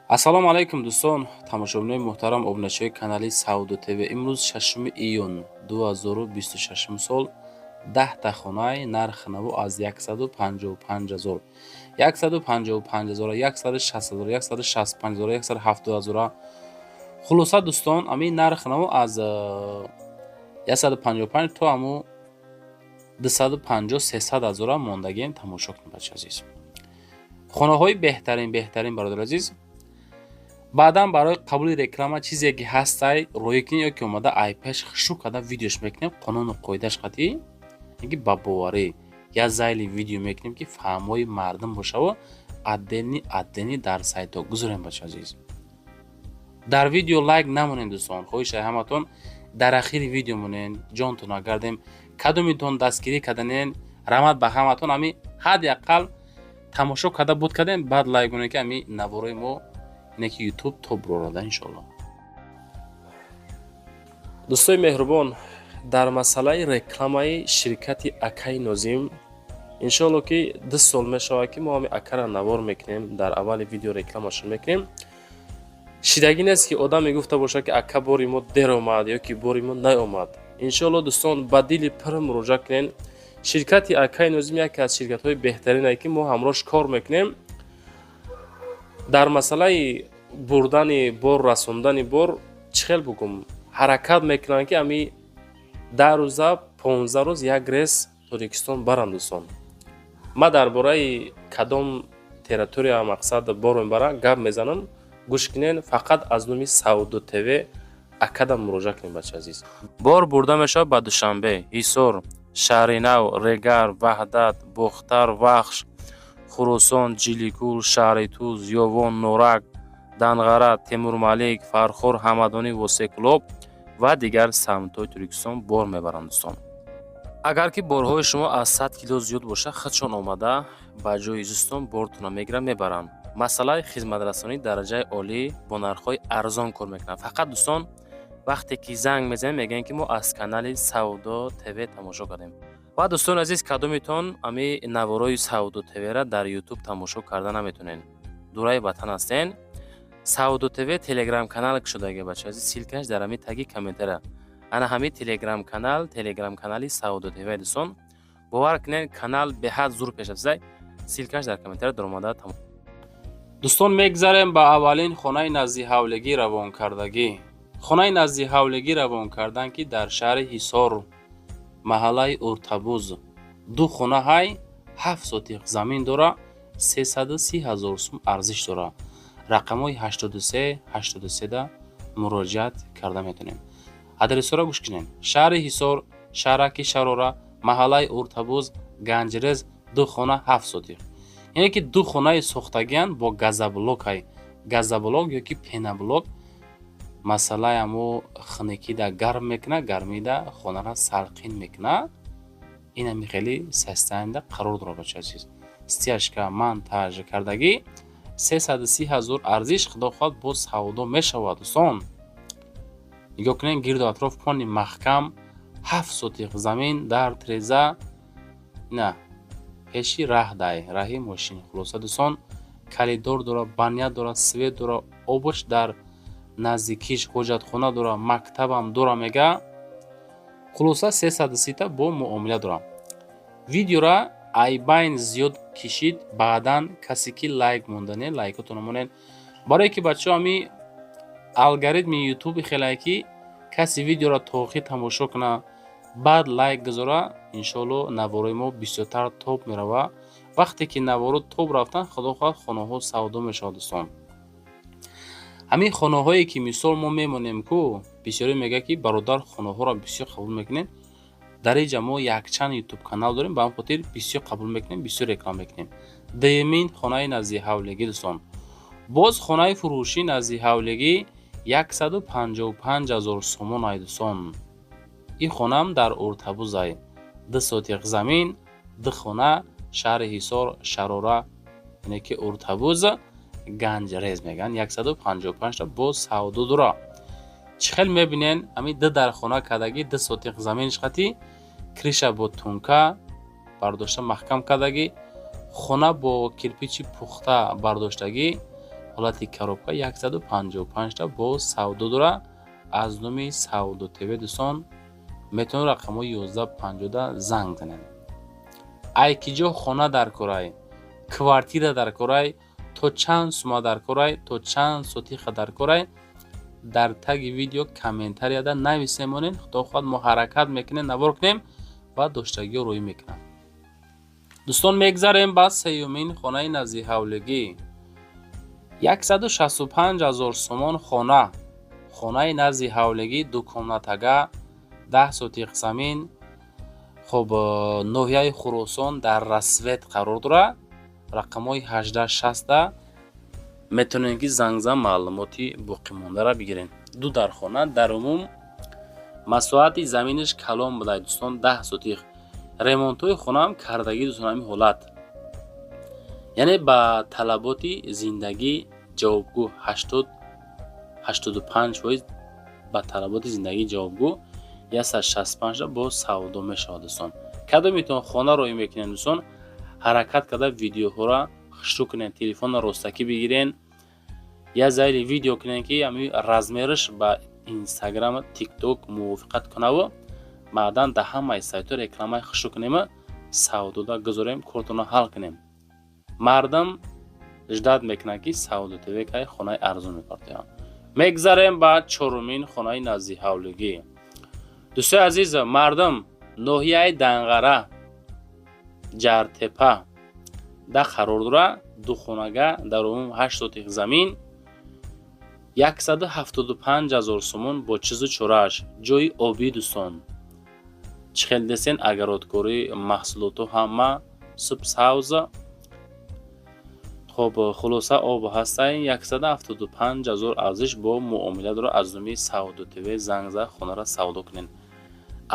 ассалому алайкум дӯстон, тамошобинони муҳтарам, обуначиҳои канали Сауду ТВ. Имрӯз 6 июн 2026 сол 10 хонаи нарх-наву аз 155,000, 155,000, 160,000, 165,000, 170,000. Хулоса дӯстон, ами нарх-наву аз 155 то аму 250-300,000 мондагием. Тамошо кунед бачаи азиз. хонаҳои беҳтарин бародари азиз. баъдан барои қабули реклама чизе ки ҳастай роикин ё ки омада айпаш хушрӯ када видеош мекунем, қонуну қоидаш қатӣ ки ба боварӣ я зайли видео мекунем ки фаҳмои мардум бошаву аддени дар сайто гузорем бачаи азиз. дар видео лайк намонен дӯстон, хоҳишай ҳаматон дар ахири видео монен, ҷонтон агардем кадомитон дастгирӣ каданен, раҳмат ба ҳаматон. ами ҳадди аққал тамошо када буд кадем, баъд лайк монем ки ами наворои мо ине ки ютуб топ рорада иншоалло. дӯстои меҳрубон, дар масъалаи рекламаи ширкати Акаи Нозим иншоалло ки 2 сол мешавад ки мо ами Акара навор мекунем, дар аввали видео рекламашон мекунем. шидагӣ нест ки одам мегуфта бошад ки Ака бори мо дер омад ё ки бори мо наомад. иншоалло дӯстон ба дили пир муроҷиат кунен. ширкати Акаи Нозим яке аз ширкатҳои беҳтарине ки мо ҳамроҳш кор мекунем. дар масъалаи бурдани бор, расондани бор чӣ хел бигӯм, ҳаракат мекунанд ки ами 10 рӯза 15 рӯз як рейс Торикистон баранд дӯстон. ма дар бораи кадом территория мақсад бор мебарам гап мезанам. гӯш кунен, фақат аз номи Сауду ТВ Акада муроҷиат кунед бачаи азиз. бор бурда мешавад ба Душанбе, Ҳисор, Шаҳри Нав, Регар, Ваҳдат, Бохтар, Вахш, Хурусон, Ҷиликул, Шаҳри Туз, Ёвон, Норак, Данғара, Темурмалик, Фархор, Ҳамадонӣ, Восекулоб ва дигар самтҳои Туркистон бор мебаранд дӯстон. агар ки борҳои шумо аз 100 кило зиёд боша, худшон омада ба ҷои изистон бортона мегиранд, мебаранд. масъалаи хизматрасонӣ дараҷаи олӣ бо нархҳои арзон кор мекунанд. фақат дӯстон вақте ки занг мезанем мегӯем ки мо аз канали Сауду ТВ тамошо кардем. ва дӯстони азиз, кадомитон ами наворои Сауду ТВ-ра дар YouTube тамошо карда наметонен, дураи ватан ҳастен, Сауду ТВ телеграм канал шудааги бачаи азиз, силкаш дар ами таги комментария. ана ҳами телеграм канали Сауду ТВ дӯстон. бовар кунен, канал беҳад зур пеш афзай. силкаш дар комментария дар омада тамошо. дӯстон, мегзарем ба аввалин хонаи назди ҳавлигӣ равонкардагӣ. хонаи назди ҳавлигӣ равон кардан ки дар шаҳри Ҳисор, маҳаллаи Уртабуз, 2 хона ҳай 7 сотиқ замин дора, 330,000 сум арзиш дора. рақамҳои 83 да муроҷиат карда метонем. адресҳоро гӯш кунем. шаҳри Ҳисор, шаҳраки Шарора, маҳаллаи Уртабуз, Ганҷрез, 2 хона 7 сотиқ. яъне ки 2 хонаи сохтагианд бо газаблокай. газаблок ё ки пенаблок масъалаи амо хунукида гарм мекуна, гармида хонара салқин мекуна. ин ами хеле састаинда қарор дора бачаи азиз. стяжка, монтаж кардагӣ 330,000 арзиш. худо хоҳад бо савдо мешавад дӯстон. нигоҳ кунед, гирду атроф пони маҳкам, 7 сотиқ замин дар треза, на пеши раҳдай, раҳи мошин. хулоса дӯстон, калидор дора, баня дора, свет дора, обуш дар наздикиш, ҳоҷатхона дора, мактабам дора мега. хулоса 330 бо муомила дора. видеора айбайн зиёд кишид. баъдан касе ки лайк мондане, лайкотон монен, барое ки бачаҳо ами алгоритми ютуби хелае ки касе видеора то охир тамошо куна, баъд лайк гузора, иншоалло наворои мо бисёртар топ мерава. вақте ки наворо топ рафтан, худо хоҳад хонаҳо савдо мешавад дӯстон. ҳамин хонаҳое ки мисол мо мемонем ку бисёре мегӯяд ки бародар хонаҳоро бисёр қабул мекунем. дар инҷа мо якчанд ютуб канал дорем, ба ҳамин хотир бисёр қабул мекунем, бисёр реклама мекунем. дуюмин хонаи назди ҳавлигӣ дӯстон. боз хонаи фурӯшии назди ҳавлигӣ 155,000 сомон ай дӯстон. ин хонам дар Уртабуз ай. 2 сотиқ замин, 2 хона, шаҳри Ҳисор, Шарора, яъне ки Уртабуз, Ганҷрез меган. 155 та бо савдо дора. чӣ хел мебинен, ами 2 дар хона кардагӣ, 2 сотиқ заминиш қатӣ, криша бо тунка бардошта маҳкам кардагӣ, хона бо кирпичи пухта бардоштагӣ, ҳолати коробка 155 та бо савдо дора. аз номи Саудо ТВ дӯстон метавонед рақамҳои 1150 занг занед. айкиҷо хона дар корай, квартира дар корай, то чанд сума дар корай, то чанд сотиха дар корай, дар таги видео комментарияда нависемонед. худо хоҳад мо ҳаракат мекунем, навор кунем ва доштагиҳо рӯй мекунам. дӯстон мегзарем ба сеюмин хонаи назди ҳавлигӣ. 165 000 сомон хона. хонаи назди ҳавлигӣ, дукомнатага, 10 сотиқ замин. хоб ноҳияи Хурӯсон дар Расвет қарор дорад. рақамҳои 1860 метавонед ки зангзан маълумоти боқимондаро бигиред. ду дар хона. дар умум масоҳати заминаш калон будай дӯстон, 10 сотиқ. ремонтҳои хонаам кардагӣ дӯстон ҳамин ҳолат, яъне ба талаботи зиндагӣ ҷавобгӯ 85% ба талаботи зиндагӣ ҷавобгӯ, 165 бо савдо мешавад дӯстон. кадомитон хона рӯй мекунед дӯстон, ҳаракат карда видеоҳоро хушрӯ кунед, телефонро ростакӣ бигирен я зайли видео кунед ки ҳамин размераш ба Instagram, TikTok мувофиқат кунаву баъдан да ҳамаи сайтҳо рекламаи хушрӯ кунем, савдода гузорем, кортонро ҳал кунем. мардам ждат мекунад ки Саудо ТВ кай хонаи арзон мепартоям. мегзарем ба чорумин хонаи назди ҳавлигӣ. дӯстои азиз, мардам ноҳияи Данғара, Ҷартепа да қарор дора. ду хонага, дар умум 8 сотиқ замин, 175 000 сомон бо чизу чорааш. ҷои обӣ дӯстон. чихел десен агародкорӣ маҳсулоту ҳама субсауза. хоб хулоса об ҳастай 175 000 арзиш бо муомила дора. аз номи Саудо ТВ занг зад хонара савдо кунед.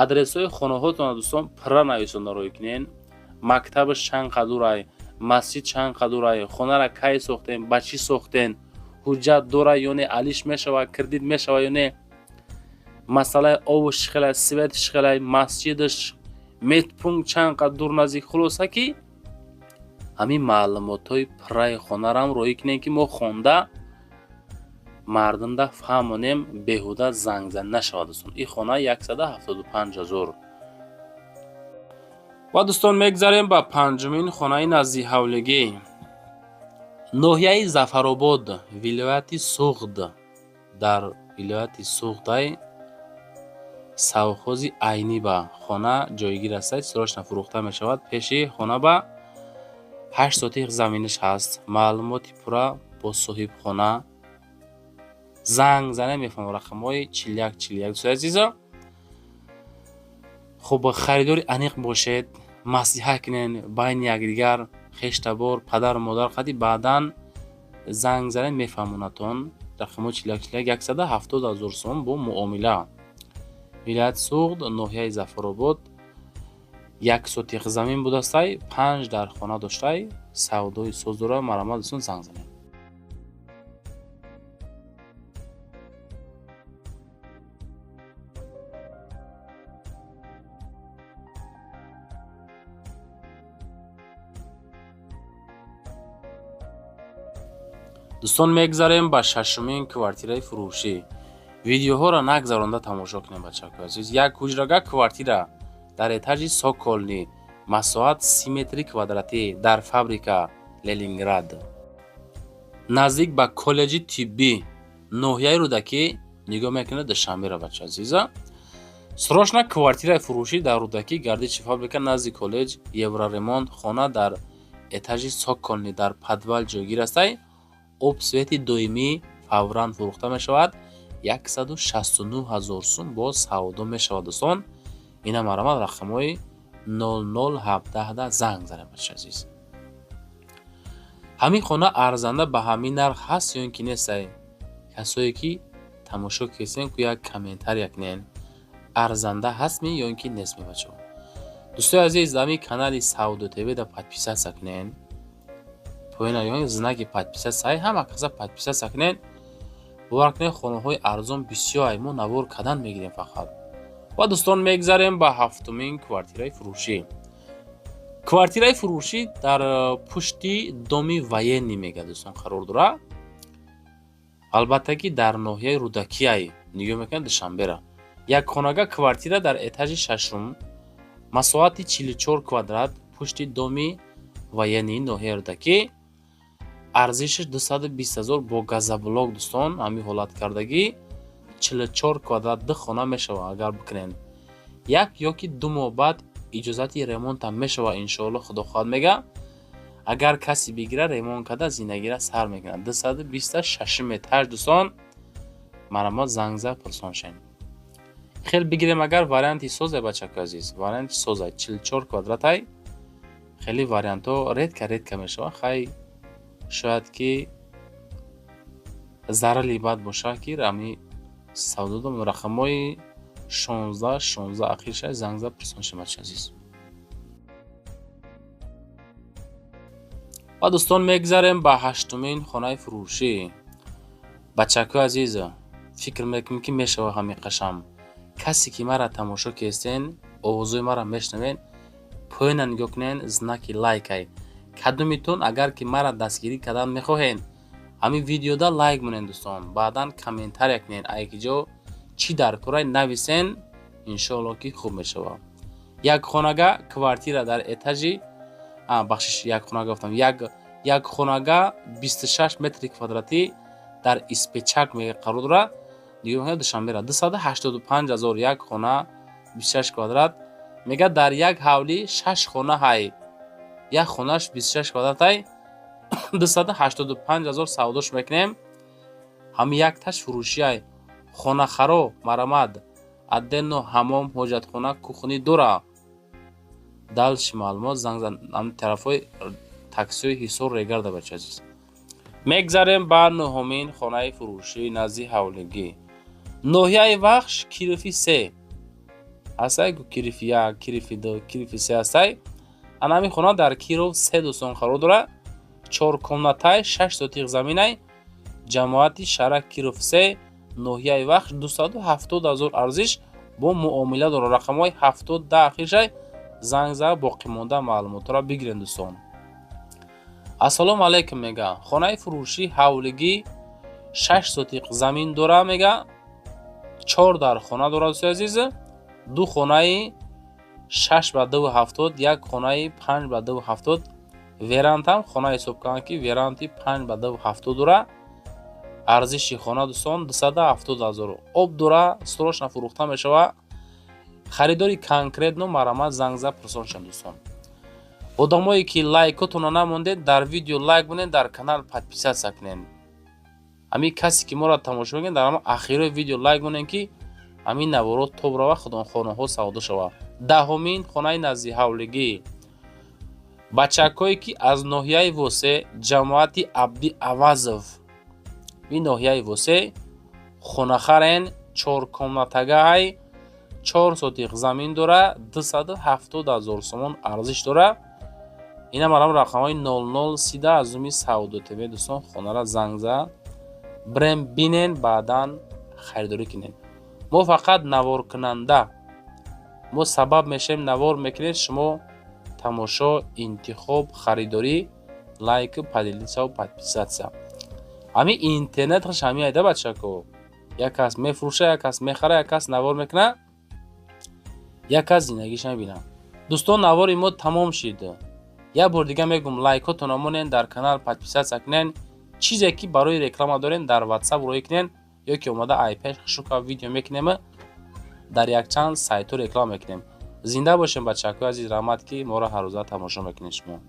адресҳои хонаҳотон дӯстон пурра нависонда рӯй кунед. мактабаш чанд қадурай, масҷид чанд қадурай, хонара кай сохтен, ба чӣ сохтен, ҳуҷҷат дора ё не, алиш мешава, кредит мешава ё не, масъалаи обу шихелай, свети шихелай, масҷидаш метпункт чанд қадур наздик. хулоса ки ҳамин маълумотҳои пурраи хонарам рӯй кунем ки мо хонда мардумда фаҳмонем, беҳуда зангзан нашавад дӯстон. ин хона 175 000. ва дӯстон мегзарем ба панҷумин хонаи назди ҳавлигӣ. ноҳияи Зафаробод, вилояти Суғд. дар вилояти Суғдай савхози Айниба хона ҷойгир аст. срочно фурӯхта мешавад. пеши хона ба 8 сотиқ заминиш ҳаст. маълумоти пурра бо соҳибхона. занг зане мефаҳмам рақамҳои 41 дӯстои азиза. хуб харидори аниқ бошед, маслиҳат кунед байни якдигар, хештабор, падару модар қади баъдан занг зане мефаҳмонатон. рақамҳои 41 170 000 сомон бо муомила. вилояти Суғд, ноҳияи Зафаробод, 1 сотиқ замин будастай, 5 дар хона доштай, савдои соз дора. марамат дӯстон занг занед. дӯстон мегзарем ба шашумин квартираи фурӯшӣ. видеоҳоро нагзаронда тамошо кунем бачаҳои азиз. як ҳуҷрага квартира дар этажи Соколни, масоҳат 30 метри квадратӣ, дар фабрика Ленинград, наздик ба коллеҷи тиббӣ, ноҳияи Рӯдакӣ. нигоҳ мекунед Душанбера бачаҳои азиза. срочно квартираи фурӯшӣ дар Рӯдакӣ, гардичи фабрика назди коллеҷ, евроремонт. хона дар этажи Соколни дар подвал ҷойгир астай. об свети доимӣ фавран фурӯхта мешавад. 169 000 сум бо савдо мешавад дӯстон. ина марамат рақамҳои 0017 занг занед бачаҳои азиз. ҳамин хона арзанда ба ҳамин нарх ҳаст ё ин ки нестай? касое ки тамошо кардем ку як комментария кунед. арзанда ҳастми ё ин ки нестми бачаҳо? дӯстои азиз, ҳамин канали Саудо ТВ да подписатсия кунед. поин аён знаки подписатсия, ҳама каса подписатсия кунед. бовар кунед хонаҳои арзон бисёр мо навор кардан мегирем фақат. ва дӯстон мегзарем ба ҳафтумин квартираи фурӯшӣ. квартираи фурӯшӣ дар пушти доми военнӣ мега дӯстон қарор дора. албаттагӣ дар ноҳияи рӯдакияи нигоҳ мекунед душанбера як хонага квартира дар этажи шашум масоати 44 квадрат пушти доми воении ноҳияи рӯдакӣ арзишаш 220 000 бо газоблок дӯстон ҳамин ҳолат кардагӣ 44 квадрат ду хона мешавад агар бикунен як ёки 2 моҳ баъд иҷозати ремонтам мешавад иншоалло худо хоҳад мега агар касе бигира ремонт карда зиндагира сар мекунад 226 этаж дӯстон марамо занг зад пурсон шен хел бигирем агар варианти соза бачаки азиз варианти соза 44 квадратай хеле вариантҳо редка мешавад хай шояд ки зарали бад бошад ки рами савдодам рақамҳои 16 ахирша занг зад пурсон шен бачаки азиз ва дӯстон мегзарем ба 8-умин хонаи фурӯшӣ бачаки азиз фикр мекунем ки мешавад ҳамин қашам касе ки мара тамошо кестен овозои мара мешнавен поёна нигоҳ кунен знаки лайкай кадумитон агар ки мара дастгирӣ кардан мехоҳен ҳамин видеода лайк монен дӯстон баъдан комментария кунен айкиҷо чӣ дар корай нависен иншоалло ки хуб мешавад як хонага квартира дар этажи бахшиш як хонага гуфтам як хонага 26 метри квадратӣ дар испечак қарор дорад нигоҳ кунед душанбера 285 000 як хона 26 квадрат мега дар як ҳавлӣ 6 хона ҳай як хонаш 26 квадратай 285 000 савдош мекунем ҳами якташ фурӯшиай хонахаро марамад аддено ҳамом ҳоҷатхона кухни дора далши маълумот занг зад ам тарафҳои таксиҳои ҳисор регарда бача азиз мегзарем ба 9-умин хонаи фурӯшӣ назди ҳавлигӣ ноҳияи вахш кирифи 3 ҳастай кирифи 1 кирифи 2 кирифи 3 ҳастай анами хона дар киров 3 дӯстон қарор дорад 4 комнатай 6 сотиқ заминай ҷамоати шаҳрак киров 3 ноҳияи вахш 270 000 арзиш бо муомила дора рақамҳои 70 ахиршай занг зад боқӣ монда маълумотро бигирен дӯстон ассалому алайкум мега хонаи фурӯшӣ ҳавлигӣ 6 сотиқ замин дора мега 4 дар хона дора дӯстои азиз 2 хонаи 6 ба 270 як хонаи 5 ба 270 верантам хона ҳисоб кунанд ки веранти 5 ба 270 дора арзиши хона дӯстон 270 000 об дора срочно фурӯхта мешавад харидори конкретно марамад занг зад пурсон шуд дӯстон одамое ки лайкотона намондед дар видео лайк монед дар канал подписатсия кунед ҳамин касе ки моро тамошо мекунед дар ҳамин ахирои видео лайк монед ки ҳамин наворот тоб рава хонаҳо савдо шавад 10-умин хонаи назди ҳавлигӣ бачакое ки аз ноҳияи восе ҷамоати абди авазов ин ноҳияи восе хонахарен 4 комнатагаҳай 4 сотиқ замин дора 270 000 сомон арзиш дора ина марам рақамҳои 0030 аз уми савдо тв дӯстон хонара занг зад брем бинен баъдан харидорӣ кунен мо фақат наворкунанда мо сабаб мешавем навор мекунед шумо тамошо интихоб харидорӣ лайк поделиться подписатсия ҳамин интернет хош ҳамин айда бачако як кас мефурӯша як кас мехара як кас навор мекуна як кас зиндагишам бина дӯстон навори мо тамом шид як бор дига мегӯм лайкотона монен дар канал подписатсия кунен чизе ки барои реклама дорен дар ватсап роӣ кунен ё ки омада айпеш шука видео мекунем дар якчанд сайтҳо реклама мекунем зинда бошем бачаҳои азиз раҳмат ки моро ҳаррӯза тамошо мекунед шумо